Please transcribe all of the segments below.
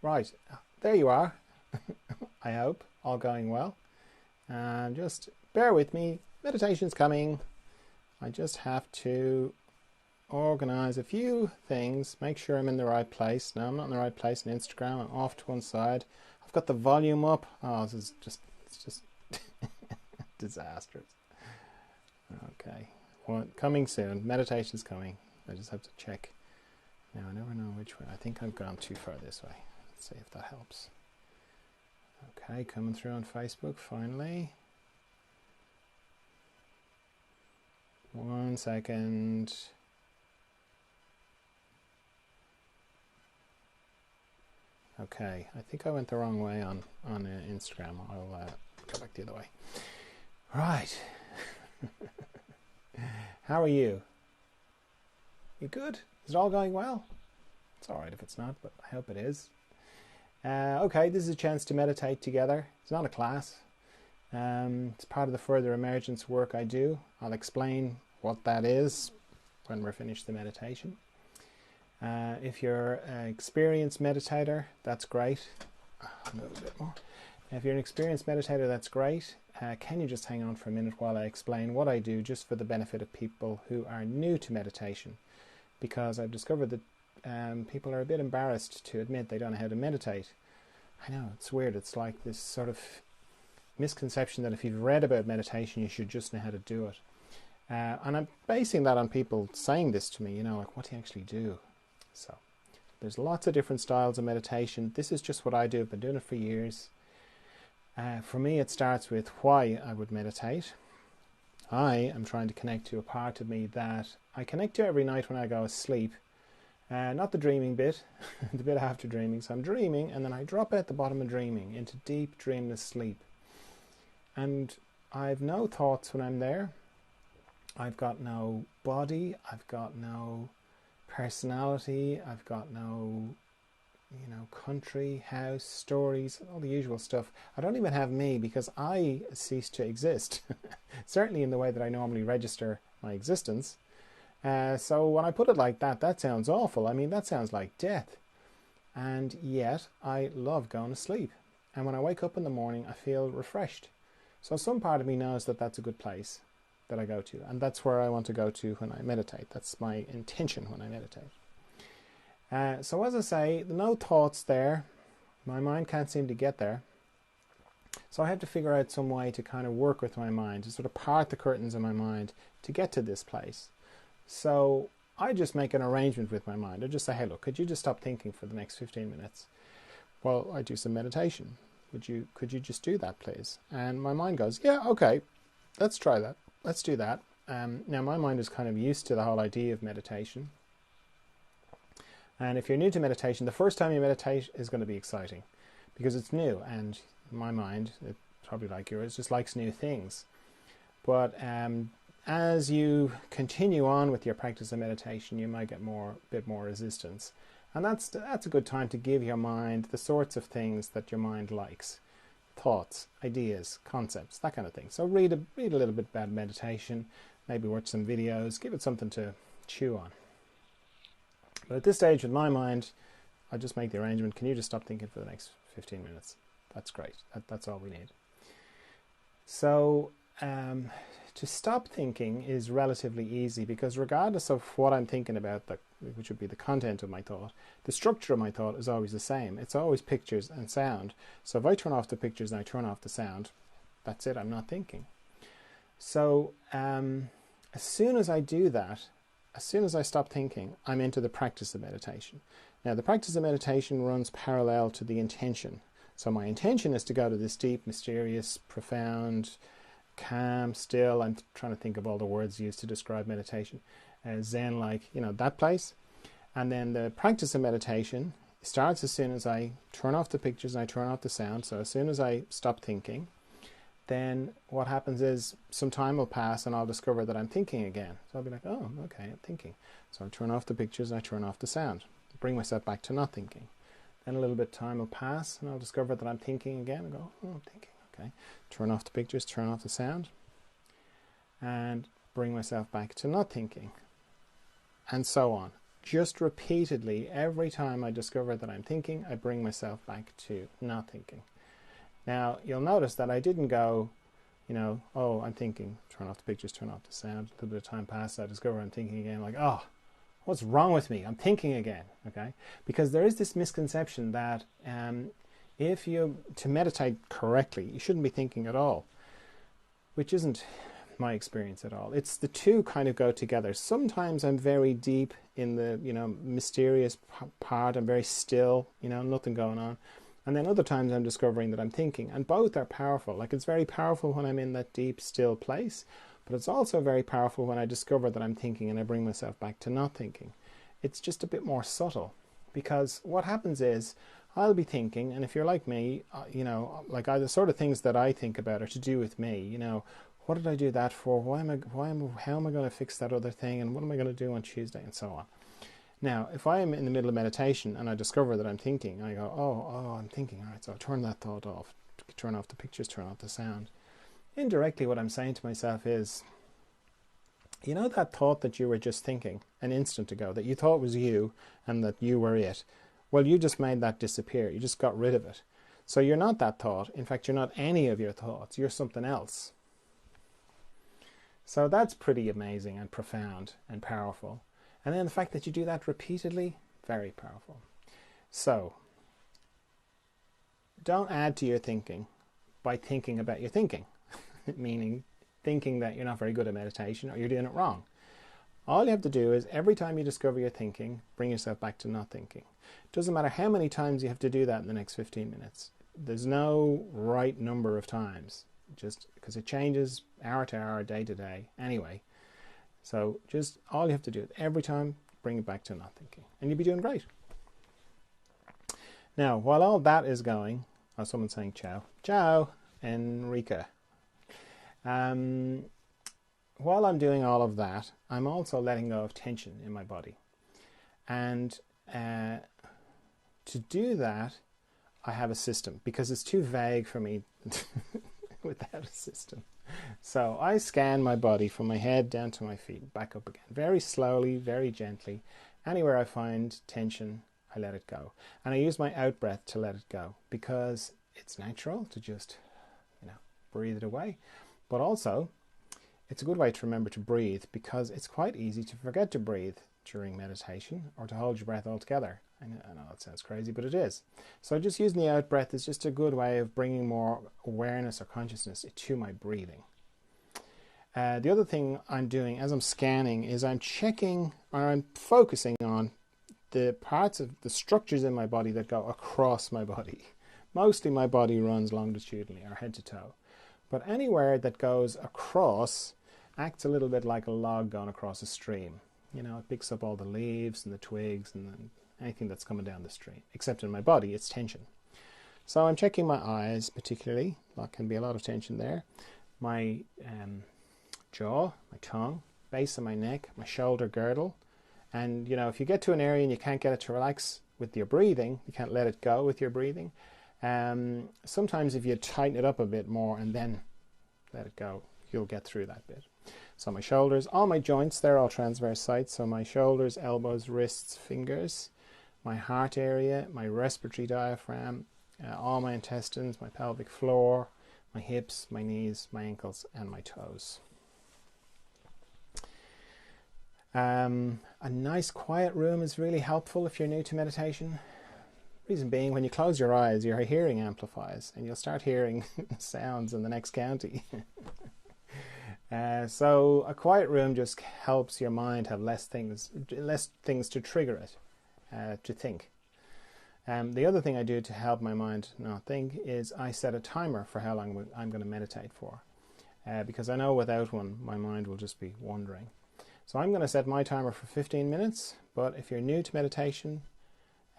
Right, there you are. I hope all going well. And just bear with me. Meditation's coming. I just have to organize a few things, make sure I'm in the right place. Now I'm not in the right place on Instagram. I'm off to one side. I've got the volume up. Oh, this is just it's just disastrous. Okay, coming soon. Meditation's coming. I just have to check. Now I never know which way. I think I've gone too far this way. Let's see if that helps. Okay, coming through on Facebook finally. 1 second. Okay, I think I went the wrong way on Instagram. I'll go back the other way. Right. How are you? You good? Is it all going well? It's all right if it's not, but I hope it is. Okay, this is a chance to meditate together. It's not a class. It's part of the further emergence work I do. I'll explain what that is when we're finished the meditation. If you're an experienced meditator, that's great. Move a bit more. If you're an experienced meditator, that's great. Can you just hang on for a minute while I explain what I do, just for the benefit of people who are new to meditation? Because I've discovered that people are a bit embarrassed to admit they don't know how to meditate. I know, it's weird. It's like this sort of misconception that if you've read about meditation, you should just know how to do it. And I'm basing that on people saying this to me, you know, like, what do you actually do? So there's lots of different styles of meditation. This is just what I do. I've been doing it for years. For me, it starts with why I would meditate. I am trying to connect to a part of me that I connect to every night when I go to sleep. Not the dreaming bit, the bit after dreaming. So I'm dreaming, and then I drop at the bottom of dreaming into deep, dreamless sleep. And I've no thoughts when I'm there. I've got no body. I've got no personality. I've got no, country, house, stories, all the usual stuff. I don't even have me, because I cease to exist. Certainly in the way that I normally register my existence. So when I put it like that, that sounds awful. I mean, that sounds like death. And yet I love going to sleep. And when I wake up in the morning, I feel refreshed. So some part of me knows that that's a good place that I go to. And that's where I want to go to when I meditate. That's my intention when I meditate. So as I say, no thoughts there. My mind can't seem to get there. So I have to figure out some way to kind of work with my mind, to sort of part the curtains in my mind to get to this place. So I just make an arrangement with my mind. I just say, hey, look, could you just stop thinking for the next 15 minutes while I do some meditation? Could you just do that, please? And my mind goes, yeah, okay, let's try that. Let's do that. Now, my mind is kind of used to the whole idea of meditation. And if you're new to meditation, the first time you meditate is going to be exciting because it's new. And my mind, probably like yours, just likes new things. But as you continue on with your practice of meditation, you might get a bit more resistance. And that's a good time to give your mind the sorts of things that your mind likes. Thoughts, ideas, concepts, that kind of thing. So read a little bit about meditation, maybe watch some videos, give it something to chew on. But at this stage with my mind, I just make the arrangement, can you just stop thinking for the next 15 minutes? That's great. That's all we need. So to stop thinking is relatively easy because regardless of what I'm thinking about, which would be the content of my thought, the structure of my thought is always the same. It's always pictures and sound. So if I turn off the pictures and I turn off the sound, that's it, I'm not thinking. So as soon as I do that, as soon as I stop thinking, I'm into the practice of meditation. Now, the practice of meditation runs parallel to the intention. So my intention is to go to this deep, mysterious, profound, calm, still. I'm trying to think of all the words used to describe meditation. Zen, like, that place. And then the practice of meditation starts as soon as I turn off the pictures and I turn off the sound. So as soon as I stop thinking, then what happens is some time will pass and I'll discover that I'm thinking again. So I'll be like, oh, okay, I'm thinking. So I turn off the pictures and I turn off the sound. Bring myself back to not thinking. Then a little bit of time will pass and I'll discover that I'm thinking again and go, oh, I'm thinking, okay. Turn off the pictures, turn off the sound, and bring myself back to not thinking. And so on. just repeatedly, every time I discover that I'm thinking, I bring myself back to not thinking. Now, you'll notice that I didn't go, you know, oh, I'm thinking, turn off the pictures, turn off the sound. A little bit of time passes, I discover I'm thinking again, like, oh, what's wrong with me? I'm thinking again, okay? Because there is this misconception that to meditate correctly, you shouldn't be thinking at all, which isn't my experience at all. It's the two kind of go together. Sometimes I'm very deep in the, you know, mysterious part. I'm very still, you know, nothing going on. And then other times I'm discovering that I'm thinking, and both are powerful. Like, it's very powerful when I'm in that deep, still place, but it's also very powerful when I discover that I'm thinking and I bring myself back to not thinking. It's just a bit more subtle, because what happens is I'll be thinking, and if you're like me, you know, like the sort of things that I think about are to do with me. You know, what did I do that for? How am I going to fix that other thing? And what am I going to do on Tuesday? And so on. Now, if I am in the middle of meditation and I discover that I'm thinking, I go, oh, I'm thinking. All right, so I'll turn that thought off. Turn off the pictures, turn off the sound. Indirectly, what I'm saying to myself is, you know, that thought that you were just thinking an instant ago, that you thought was you and that you were it. Well, you just made that disappear. You just got rid of it. So you're not that thought. In fact, you're not any of your thoughts. You're something else. So that's pretty amazing and profound and powerful. And then the fact that you do that repeatedly, very powerful. So don't add to your thinking by thinking about your thinking, meaning thinking that you're not very good at meditation or you're doing it wrong. All you have to do is every time you discover you're thinking, bring yourself back to not thinking. It doesn't matter how many times you have to do that in the next 15 minutes. There's no right number of times, just because it changes hour to hour, day to day anyway. So just all you have to do is every time bring it back to not thinking, and you'll be doing great. Now, while all that is going, oh, someone's saying ciao. Ciao, Enrica. While I'm doing all of that, I'm also letting go of tension in my body. And to do that, I have a system, because it's too vague for me without a system. So I scan my body from my head down to my feet, back up again, very slowly, very gently. Anywhere I find tension, I let it go. And I use my out breath to let it go, because it's natural to just, you know, breathe it away. But also, it's a good way to remember to breathe, because it's quite easy to forget to breathe during meditation or to hold your breath altogether. I know that sounds crazy, but it is. So just using the out breath is just a good way of bringing more awareness or consciousness to my breathing. The other thing I'm doing as I'm scanning is I'm checking, or I'm focusing on the parts of the structures in my body that go across my body. Mostly my body runs longitudinally, or head to toe. But anywhere that goes across acts a little bit like a log going across a stream. You know, it picks up all the leaves and the twigs and anything that's coming down the stream. Except in my body, it's tension. So I'm checking my eyes particularly. There can be a lot of tension there. My jaw, my tongue, base of my neck, my shoulder girdle. And, you know, if you get to an area and you can't get it to relax with your breathing, you can't let it go with your breathing, sometimes if you tighten it up a bit more and then let it go, you'll get through that bit. So my shoulders, all my joints, they're all transverse sites. So my shoulders, elbows, wrists, fingers, my heart area, my respiratory diaphragm, all my intestines, my pelvic floor, my hips, my knees, my ankles, and my toes. A nice quiet room is really helpful if you're new to meditation. Reason being, when you close your eyes, your hearing amplifies and you'll start hearing sounds in the next county. So a quiet room just helps your mind have less things to trigger it, to think. The other thing I do to help my mind not think is I set a timer for how long I'm going to meditate for, because I know without one my mind will just be wandering. So I'm going to set my timer for 15 minutes, but if you're new to meditation,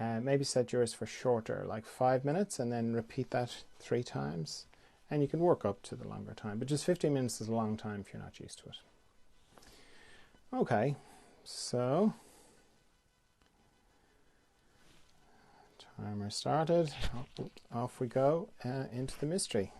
maybe set yours for shorter, like 5 minutes, and then repeat that 3 times. And you can work up to the longer time, but just 15 minutes is a long time if you're not used to it. Okay, so timer started. Off we go into the mystery.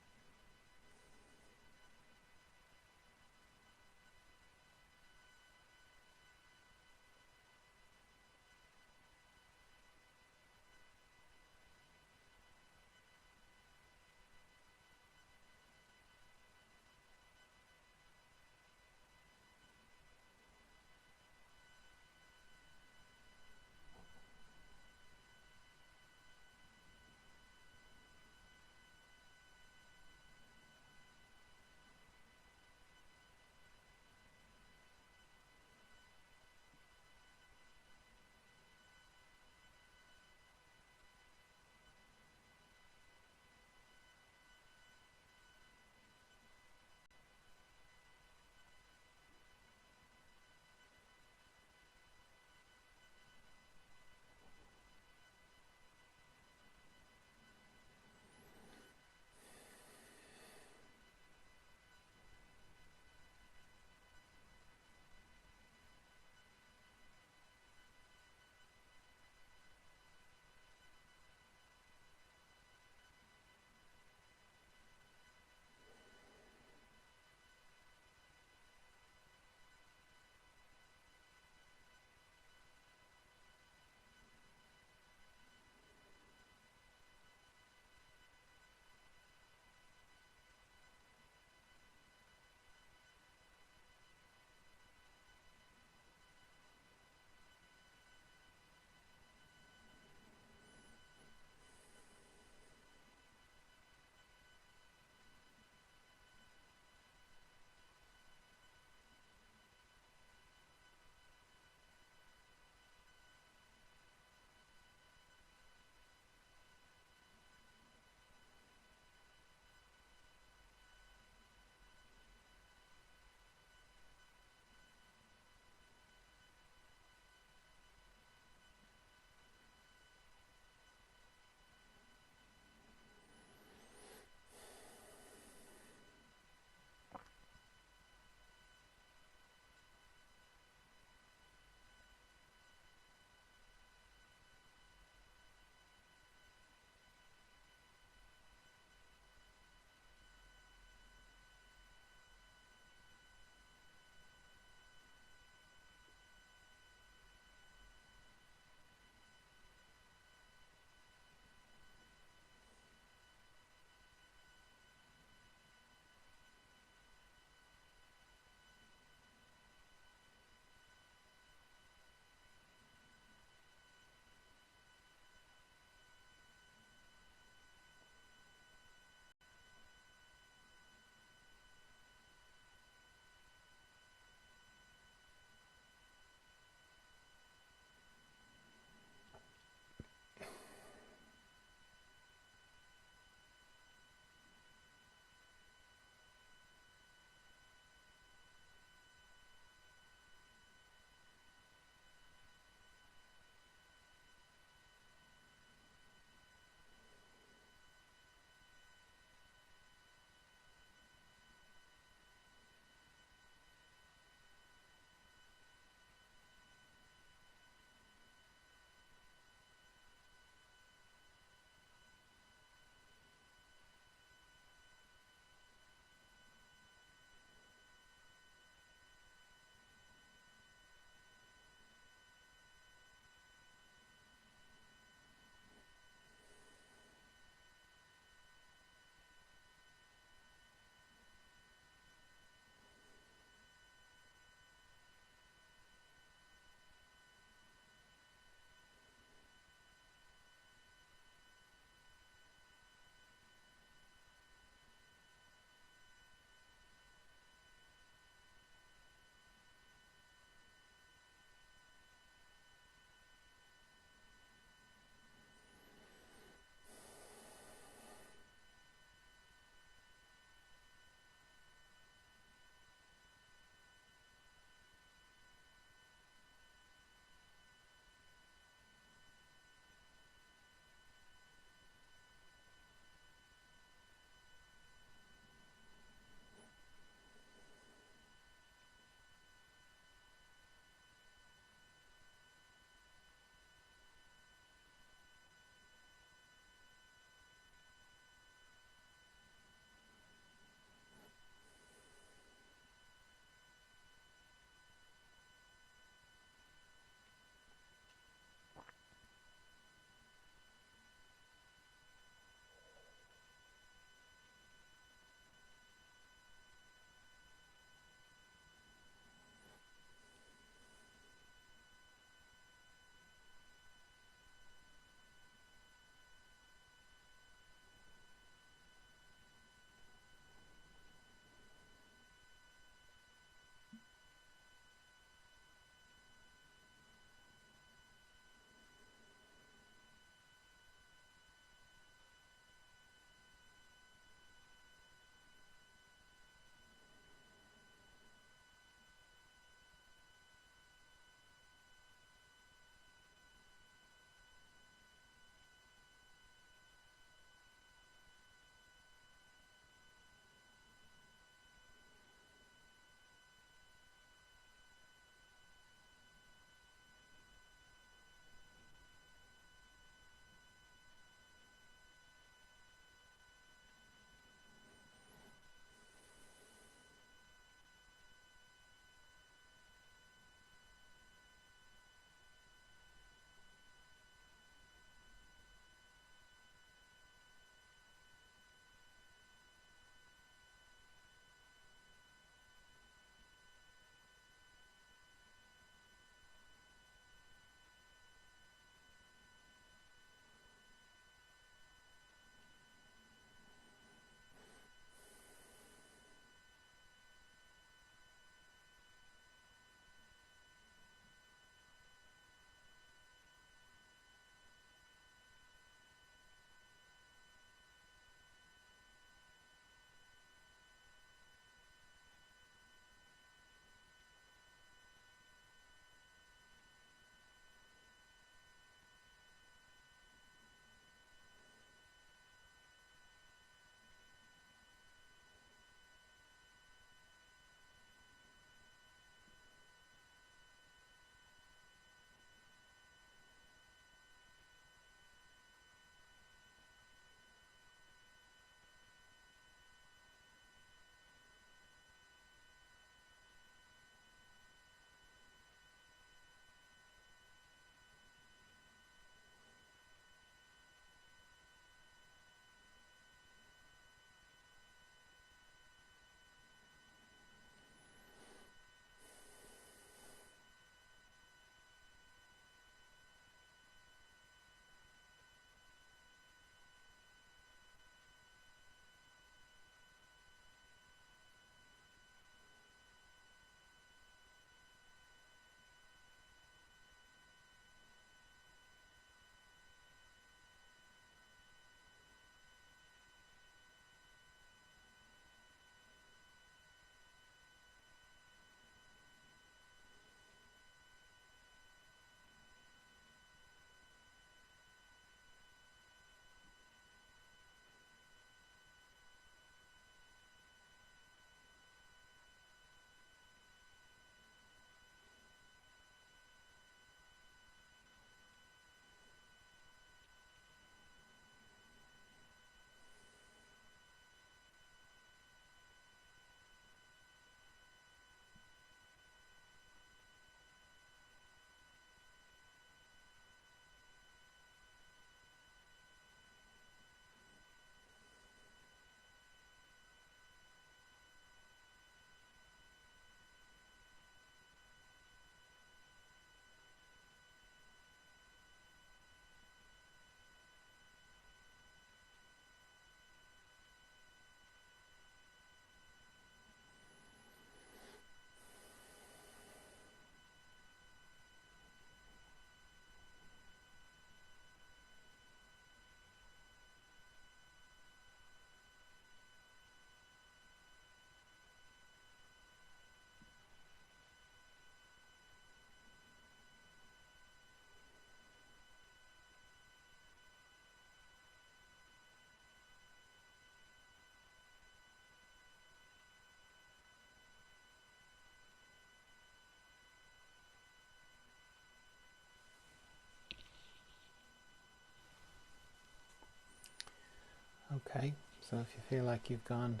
Okay, so if you feel like you've gone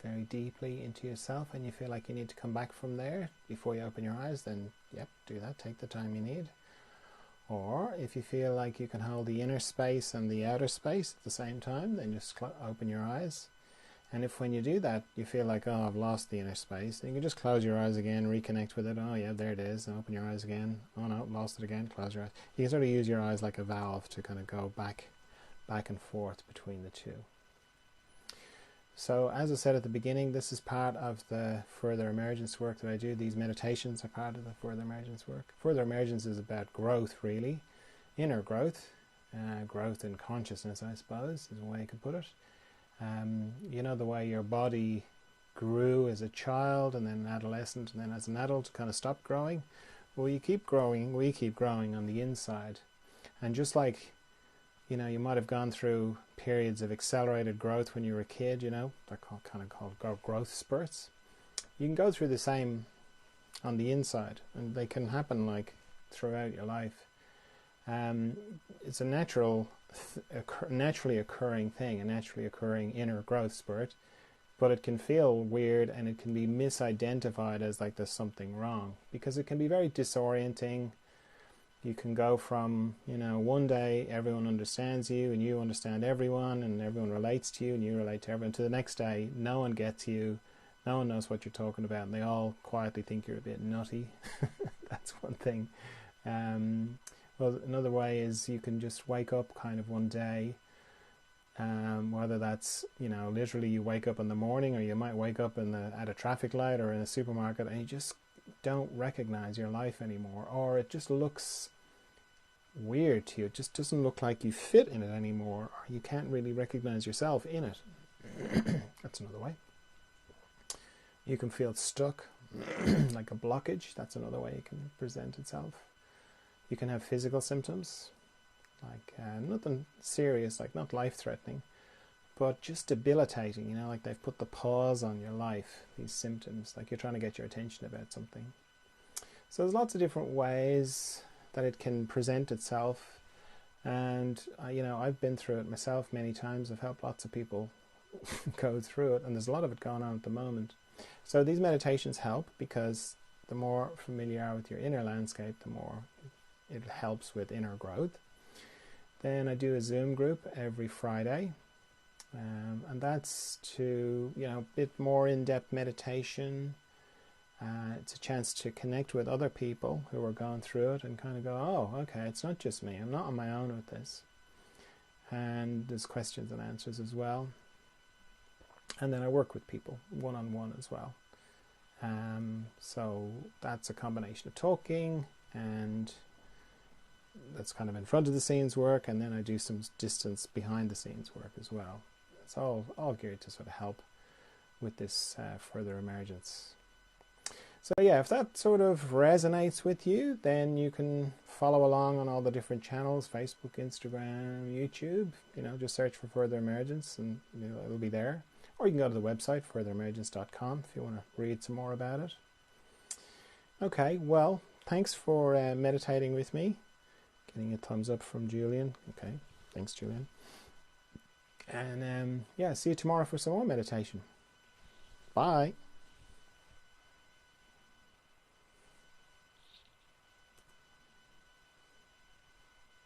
very deeply into yourself and you feel like you need to come back from there before you open your eyes, then yep, do that. Take the time you need. Or if you feel like you can hold the inner space and the outer space at the same time, then just open your eyes. And if when you do that, you feel like, oh, I've lost the inner space, then you can just close your eyes again, reconnect with it. Oh, yeah, there it is. And open your eyes again. Oh, no, lost it again. Close your eyes. You can sort of use your eyes like a valve to kind of go back and forth between the two. So as I said at the beginning, this is part of the further emergence work that I do. These meditations are part of the further emergence work. Further emergence is about growth, really. Inner growth. Growth in consciousness, I suppose, is one way you could put it. You know, the way your body grew as a child and then an adolescent and then as an adult kind of stopped growing. Well, you keep growing, we keep growing on the inside. And just like, you know, you might have gone through periods of accelerated growth when you were a kid, you know, they're kind of called growth spurts. You can go through the same on the inside, and they can happen like throughout your life. It's a naturally occurring thing, a naturally occurring inner growth spurt, but it can feel weird and it can be misidentified as like there's something wrong, because it can be very disorienting. You can go from, you know, one day everyone understands you and you understand everyone and everyone relates to you and you relate to everyone, to the next day no one gets you, no one knows what you're talking about, and they all quietly think you're a bit nutty. That's one thing. Well, another way is you can just wake up kind of one day, whether that's, you know, literally you wake up in the morning, or you might wake up at a traffic light or in a supermarket and you just don't recognize your life anymore, or it just looks weird to you. It just doesn't look like you fit in it anymore, or you can't really recognize yourself in it. That's another way. You can feel stuck, like a blockage. That's another way it can present itself. You can have physical symptoms, like nothing serious, like not life-threatening, but just debilitating, you know, like they've put the pause on your life, these symptoms, like you're trying to get your attention about something. So there's lots of different ways that it can present itself, and you know, I've been through it myself many times. I've helped lots of people go through it, and there's a lot of it going on at the moment. So these meditations help, because the more familiar you are with your inner landscape, the more it helps with inner growth. Then I do a Zoom group every Friday, and that's to, you know, a bit more in-depth meditation. It's a chance to connect with other people who are going through it and kind of go, oh, okay, it's not just me. I'm not on my own with this. And there's questions and answers as well. And then I work with people one-on-one as well. So that's a combination of talking, and that's kind of in front of the scenes work, and then I do some distance behind the scenes work as well. It's all geared to sort of help with this further emergence. So yeah, if that sort of resonates with you, then you can follow along on all the different channels, Facebook, Instagram, YouTube. You know, just search for Further Emergence and, you know, it'll be there. Or you can go to the website, furtheremergence.com, if you want to read some more about it. Okay, well, thanks for meditating with me. Getting a thumbs up from Julian. Okay, thanks, Julian. And yeah, see you tomorrow for some more meditation. Bye.